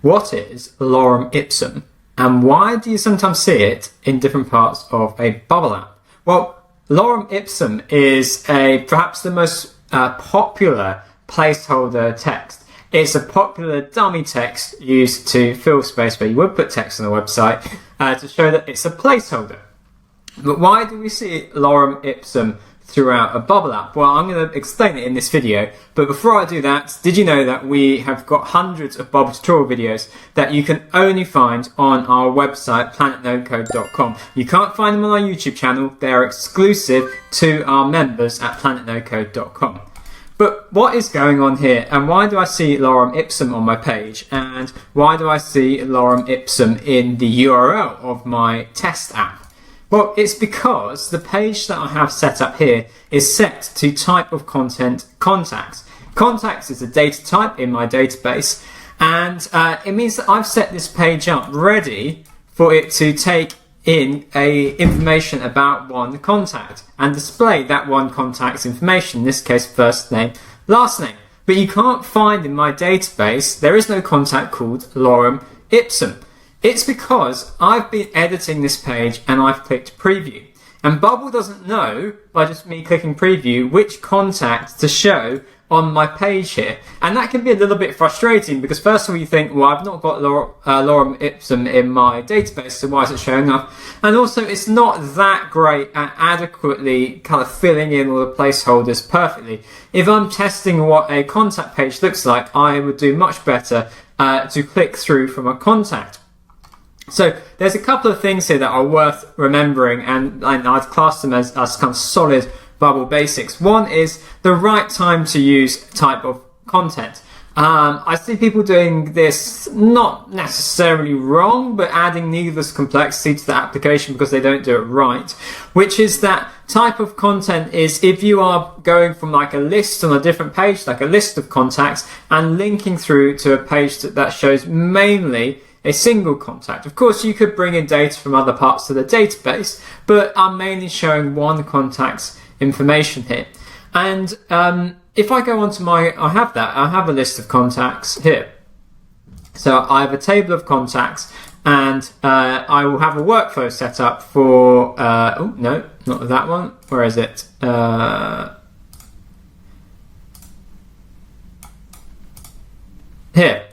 what is Lorem Ipsum, and why do you sometimes see it in different parts of a bubble app? Well, Lorem Ipsum is perhaps the most popular placeholder text. It's a popular dummy text used to fill space where you would put text on a website to show that it's a placeholder. But why do we see Lorem Ipsum throughout a bubble app? Well, I'm going to explain it in this video, but before I do that, did you know that we have got hundreds of bubble tutorial videos that you can only find on our website, planetnodecode.com. You can't find them on our YouTube channel. They're exclusive to our members at planetnodecode.com. But what is going on here, and why do I see Lorem Ipsum on my page, and why do I see Lorem Ipsum in the URL of my test app? Well, it's because the page that I have set up here is set to type of content contacts. Contacts is a data type in my database, and it means that I've set this page up ready for it to take in information about one contact and display that one contact's information, in this case first name, last name. But you can't find in my database, there is no contact called Lorem Ipsum. It's because I've been editing this page and I've clicked preview. And Bubble doesn't know, by just me clicking preview, which contact to show on my page here. And that can be a little bit frustrating because first of all you think, well, I've not got Lorem Ipsum in my database, so why is it showing up? And also it's not that great at adequately kind of filling in all the placeholders perfectly. If I'm testing what a contact page looks like, I would do much better to click through from a contact. So there's a couple of things here that are worth remembering, and I'd class them as kind of solid Bubble basics. One is the right time to use type of content. I see people doing this not necessarily wrong, but adding needless complexity to the application because they don't do it right, which is that type of content is if you are going from like a list on a different page, like a list of contacts, and linking through to a page that shows mainly a single contact. Of course, you could bring in data from other parts of the database, but I'm mainly showing one contact's information here. And if I go onto I have a list of contacts here. So I have a table of contacts, and I will have a workflow set up for, oh no, not that one. Where is it? Here.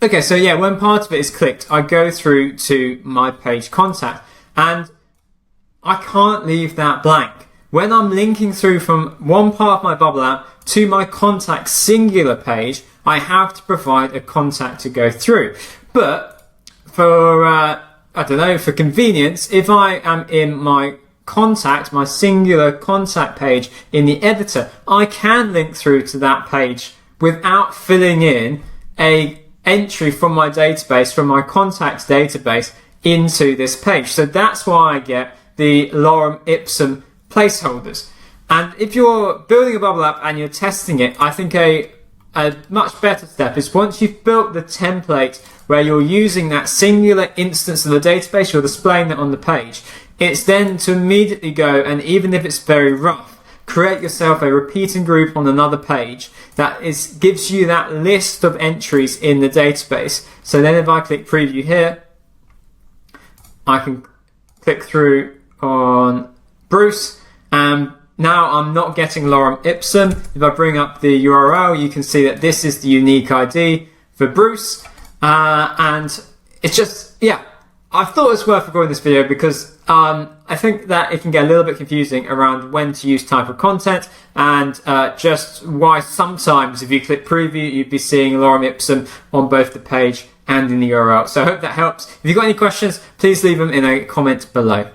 Okay, so yeah, when part of it is clicked, I go through to my page contact, and I can't leave that blank. When I'm linking through from one part of my bubble app to my contact singular page, I have to provide a contact to go through. But for, for convenience, if I am in my contact, my singular contact page in the editor, I can link through to that page without filling in a entry from my database, from my contacts database into this page. So that's why I get the Lorem Ipsum placeholders. And if you're building a bubble app and you're testing it, I think a much better step is once you've built the template where you're using that singular instance of the database, you're displaying that on the page, it's then to immediately go, and even if it's very rough, create yourself a repeating group on another page that gives you that list of entries in the database. So then if I click preview here, I can click through on Bruce, and now I'm not getting Lorem Ipsum. If I bring up the URL, you can see that this is the unique ID for Bruce, and it's just, yeah, I thought it was worth recording this video because I think that it can get a little bit confusing around when to use type of content, and just why sometimes if you click preview, you'd be seeing Lorem Ipsum on both the page and in the URL. So I hope that helps. If you've got any questions, please leave them in a comment below.